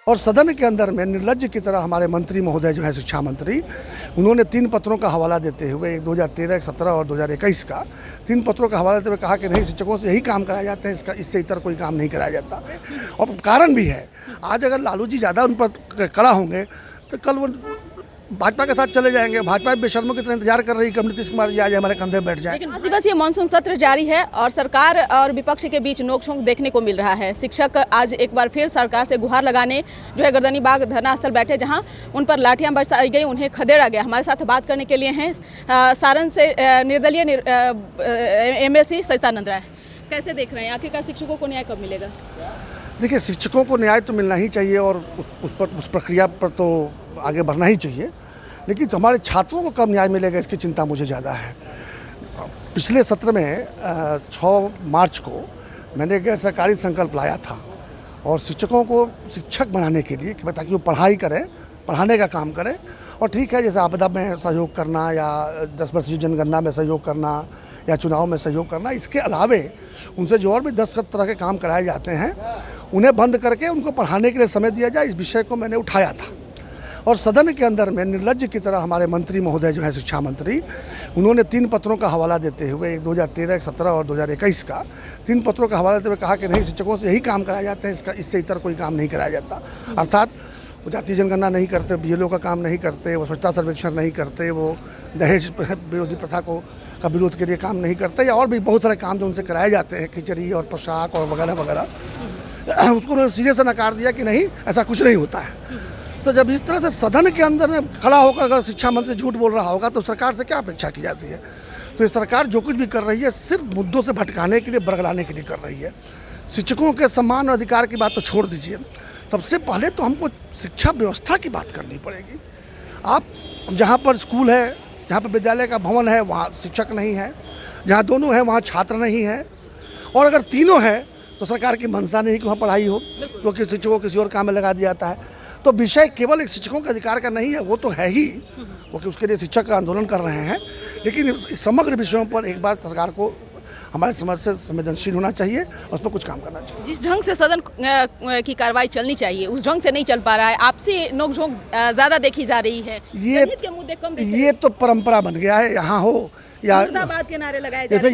और सदन के अंदर में निर्लज्ज की तरह हमारे मंत्री महोदय जो है शिक्षा मंत्री, उन्होंने 3 पत्रों का हवाला देते हुए, एक 2013, 17 और 2021 का 3 पत्रों का हवाला देते हुए कहा कि नहीं, शिक्षकों से यही काम कराया जाता है, इससे इतर कोई काम नहीं कराया जाता। और कारण भी है, आज अगर लालू जी ज़्यादा उन पर कड़ा होंगे तो कल वो भाजपा के साथ चले जाएंगे। भाजपा बेशर्मों की तरह इंतजार कर रही है कि नीतीश कुमार जी आज हमारे कंधे बैठ जाए। लेकिन 5 दिवसीय मानसून सत्र जारी है और सरकार और विपक्ष के बीच नोकझोंक देखने को मिल रहा है। शिक्षक आज एक बार फिर सरकार से गुहार लगाने जो है गर्दनी बाग धरना स्थल बैठे, जहां उन पर लाठियां बरसाई गई, उन्हें खदेड़ा गया। हमारे साथ बात करने के लिए हैं सारण से निर्दलीय MLC सचिदानंद राय। कैसे देख रहे हैं, आखिरकार शिक्षकों को न्याय कब मिलेगा? देखिए, शिक्षकों को न्याय तो मिलना ही चाहिए और उस प्रक्रिया पर तो आगे बढ़ना ही चाहिए, लेकिन हमारे छात्रों को कब न्याय मिलेगा इसकी चिंता मुझे ज़्यादा है। पिछले सत्र में 6 मार्च को मैंने गैर सरकारी संकल्प लाया था और शिक्षकों को शिक्षक बनाने के लिए कि ताकि वो पढ़ाई करें, पढ़ाने का काम करें। और ठीक है, जैसे आपदा में सहयोग करना या 10 वर्षीय जनगणना में सहयोग करना या चुनाव में सहयोग करना, इसके अलावे उनसे जो और भी 10 तरह के काम कराए जाते हैं उन्हें बंद करके उनको पढ़ाने के लिए समय दिया जाए। इस विषय को मैंने उठाया था और सदन के अंदर में निर्लज्ज की तरह हमारे मंत्री महोदय जो है शिक्षा मंत्री, उन्होंने 3 पत्रों का हवाला देते हुए, एक 2013, 17 और 2021 का 3 पत्रों का हवाला देते हुए कहा कि नहीं, शिक्षकों से यही काम कराया जाता है, इससे इतर कोई काम नहीं कराया जाता। अर्थात वो जातीय जनगणना नहीं करते, BLO का काम नहीं करते, वो स्वच्छता सर्वेक्षण नहीं करते, वो दहेज विरोधी प्रथा का विरोध के लिए काम नहीं करते, या और भी बहुत सारे काम जो उनसे कराए जाते हैं, खिचड़ी और पोशाक और वगैरह वगैरह, उसको उन्होंने सीधे से नकार दिया कि नहीं, ऐसा कुछ नहीं होता है। तो जब इस तरह से सदन के अंदर में खड़ा होकर अगर शिक्षा मंत्री झूठ बोल रहा होगा तो सरकार से क्या अपेक्षा की जाती है? तो ये सरकार जो कुछ भी कर रही है सिर्फ मुद्दों से भटकाने के लिए, बरगलाने के लिए कर रही है। शिक्षकों के सम्मान और अधिकार की बात तो छोड़ दीजिए, सबसे पहले तो हमको शिक्षा व्यवस्था की बात करनी पड़ेगी। आप जहाँ पर स्कूल है, जहाँ पर विद्यालय का भवन है, वहाँ शिक्षक नहीं है, जहाँ दोनों है वहाँ छात्र नहीं है, और अगर तीनों है तो सरकार की मंशा नहीं कि वहाँ पढ़ाई हो, क्योंकि शिक्षकों को किसी और काम में लगा दिया जाता है। तो विषय केवल एक शिक्षकों के अधिकार का नहीं है, वो तो है ही, क्योंकि उसके लिए शिक्षक का आंदोलन कर रहे हैं, लेकिन इस समग्र विषयों पर एक बार सरकार को हमारे समाज से संवेदनशील होना चाहिए और उस पर कुछ काम करना चाहिए। जिस ढंग से सदन की कार्रवाई चलनी चाहिए उस ढंग से नहीं चल पा रहा है, आपसी नोकझोंक ज़्यादा देखी जा रही है, ये मुद्दे कम ये तो परंपरा बन गया है, यहाँ हो या मुर्दाबाद के नारे लगाए जैसे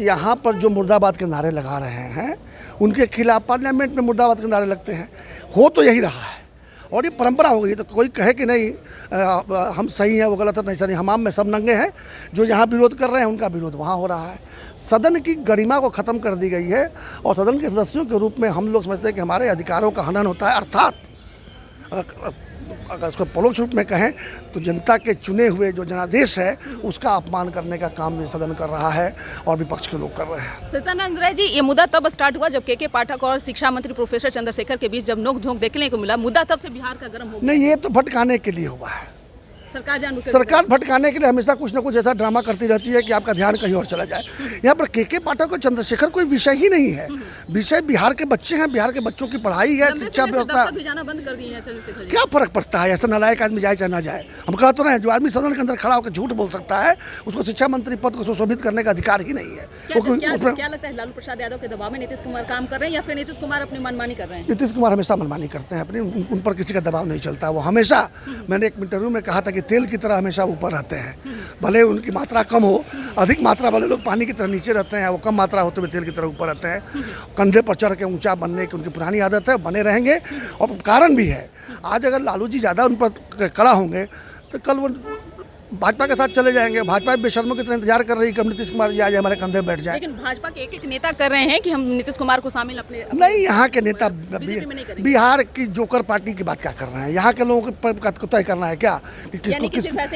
यहाँ पर जो मुर्दाबाद के नारे लगा रहे हैं उनके खिलाफ पार्लियामेंट में मुर्दाबाद के नारे लगते हैं। हो तो यही रहा है और ये परंपरा हो गई। तो कोई कहे कि नहीं हम सही हैं, वो गलत है, नहीं सही, हमाम में सब नंगे हैं, जो यहाँ विरोध कर रहे हैं उनका विरोध वहाँ हो रहा है। सदन की गरिमा को ख़त्म कर दी गई है और सदन के सदस्यों के रूप में हम लोग समझते हैं कि हमारे अधिकारों का हनन होता है। अर्थात अगर उसको परोक्ष रूप में कहें तो जनता के चुने हुए जो जनादेश है उसका अपमान करने का काम ये सदन कर रहा है और विपक्ष के लोग कर रहे हैं। सचिदानंद राय जी, ये मुद्दा तब स्टार्ट हुआ जब के पाठक और शिक्षा मंत्री प्रोफेसर चंद्रशेखर के बीच जब नोकझोंक देखने को मिला, मुद्दा तब से बिहार का गर्म हो गया। नहीं, ये तो भटकाने के लिए हुआ है। सरकार भटकाने के लिए हमेशा कुछ ना कुछ ऐसा ड्रामा करती रहती है कि आपका ध्यान कहीं और चला जाए। यहाँ पर के पाठक और चंद्रशेखर कोई विषय ही नहीं है। विषय बिहार के बच्चे हैं, बिहार के बच्चों की पढ़ाई है, शिक्षा व्यवस्था। बंद कर दी है चंद्रशेखर जी। क्या फर्क पड़ता है, ऐसा नालायक आदमी जाए चाहे ना जाए। हम कहा तो नहीं, जो आदमी सदन के अंदर खड़ा होकर झूठ बोल सकता है उसको शिक्षा मंत्री पद को सुशोभित करने का अधिकार ही नहीं है। क्या लगता है, लालू प्रसाद यादव के दबाव में नीतीश कुमार काम कर रहे हैं या फिर नीतीश कुमार अपनी मनमानी कर रहे हैं? नीतीश कुमार हमेशा मनमानी करते हैं अपनी, उन पर किसी का दबाव नहीं चलता। वो हमेशा, मैंने एक इंटरव्यू में कहा था कि तेल की तरह हमेशा ऊपर रहते हैं, भले उनकी मात्रा कम हो, अधिक मात्रा वाले लोग पानी की तरह नीचे रहते हैं, वो कम मात्रा होते हुए तेल की तरह ऊपर रहते हैं। कंधे पर चढ़ के ऊंचा बनने की उनकी पुरानी आदत है, बने रहेंगे। और कारण भी है, आज अगर लालू जी ज़्यादा उन पर कड़ा होंगे तो कल वो भाजपा के साथ चले जाएंगे। भाजपा बेशर्मों की तरह इंतजार कर रही है कि नीतीश कुमार जी आज हमारे कंधे बैठ जाए। लेकिन भाजपा के एक नेता कर रहे हैं कि हम नीतीश कुमार को शामिल अपने नहीं, यहाँ के नेता बिहार की जोकर पार्टी की बात क्या कर रहे हैं? यहाँ के लोगों को तय करना है क्या कि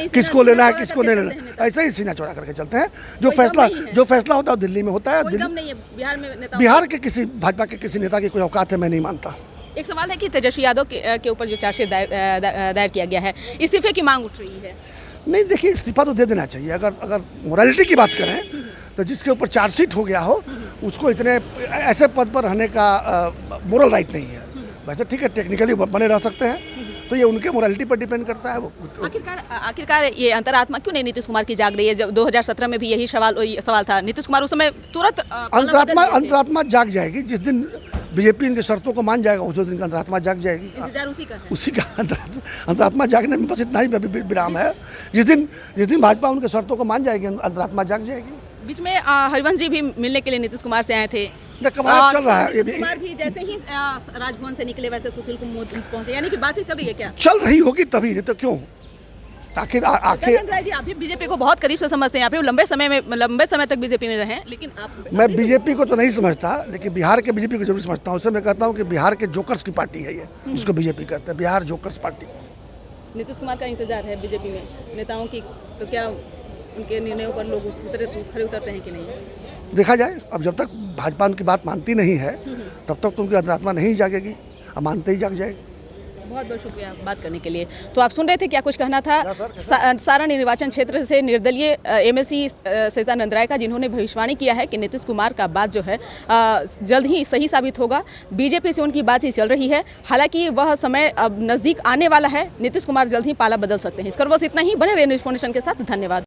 किसको लेना है, किसको नहीं लेना। ऐसे ही सीना चौड़ा करके चलते हैं। जो फैसला होता है दिल्ली में होता है। बिहार के किसी भाजपा के किसी नेता की कोई औकात है मैं नहीं मानता। एक सवाल है कि तेजस्वी यादव के ऊपर जो चार्जशीट दायर किया गया है, इस्तीफे की मांग उठ रही है। नहीं, देखिए, इस्तीफा तो दे देना चाहिए। अगर मोरालिटी की बात करें तो जिसके ऊपर चार्जशीट हो गया हो उसको इतने ऐसे पद पर रहने का मोरल राइट नहीं है। वैसे ठीक है, टेक्निकली बने रह सकते हैं, तो ये उनके मोरालिटी पर डिपेंड करता है। वो आखिरकार ये अंतरात्मा क्यों नहीं नीतीश कुमार की जाग रही है? जब 2017 में भी यही सवाल था, नीतीश कुमार उस समय तुरंत अंतरात्मा जाग जाएगी जिस दिन बीजेपी इनकी शर्तों को मान जाएगा, उस दिन का अंतरात्मा जाग जाएगी। इंतजार उसी का है। उसी का अंतरात्मा जागने में बस इतना ही विराम है। जिस दिन भाजपा उनके शर्तों को मान जाएगी, अंतरात्मा जाग जाएगी। बीच में हरिवंश जी भी मिलने के लिए नीतीश कुमार से आए थे। कमाल चल रहा है। नीतीश कुमार भी जैसे ही राजभवन से निकले वैसे सुशील कुमार पहुंचे, यानी कि बातचीत चल रही है क्या? चल रही होगी तभी, नहीं तो क्यों? आखिर दत्तात्रेय राय जी, आप भी बीजेपी को बहुत करीब से समझते हैं, आप भी लंबे समय तक बीजेपी में रहे, लेकिन आप मैं बीजेपी को तो नहीं समझता, लेकिन बिहार के बीजेपी को जरूर समझता हूँ। उससे मैं कहता हूँ कि बिहार के जोकर्स की पार्टी है ये, जिसको बीजेपी कहते हैं, बिहार जोकर्स पार्टी। नीतीश कुमार का इंतजार है बीजेपी में नेताओं की, तो क्या उनके निर्णयों पर लोग खड़े उतरते हैं कि नहीं? देखा जाए। अब जब तक भाजपा उनकी बात मानती नहीं है तब तक तो उनकी अंतरात्मा नहीं जागेगी, अब मानते ही जाग जाएगी। बहुत बहुत शुक्रिया बात करने के लिए। तो आप सुन रहे थे क्या कुछ कहना था सारण निर्वाचन क्षेत्र से निर्दलीय एमएलसी सच्चिदानंद राय का, जिन्होंने भविष्यवाणी किया है कि नीतीश कुमार का बात जो है जल्द ही सही साबित होगा। बीजेपी से उनकी बातचीत चल रही है, हालांकि वह समय अब नज़दीक आने वाला है। नीतीश कुमार जल्द ही पाला बदल सकते हैं। इस पर बस इतना ही। बने रहे न्यूज़ फाउंडेशन के साथ। धन्यवाद।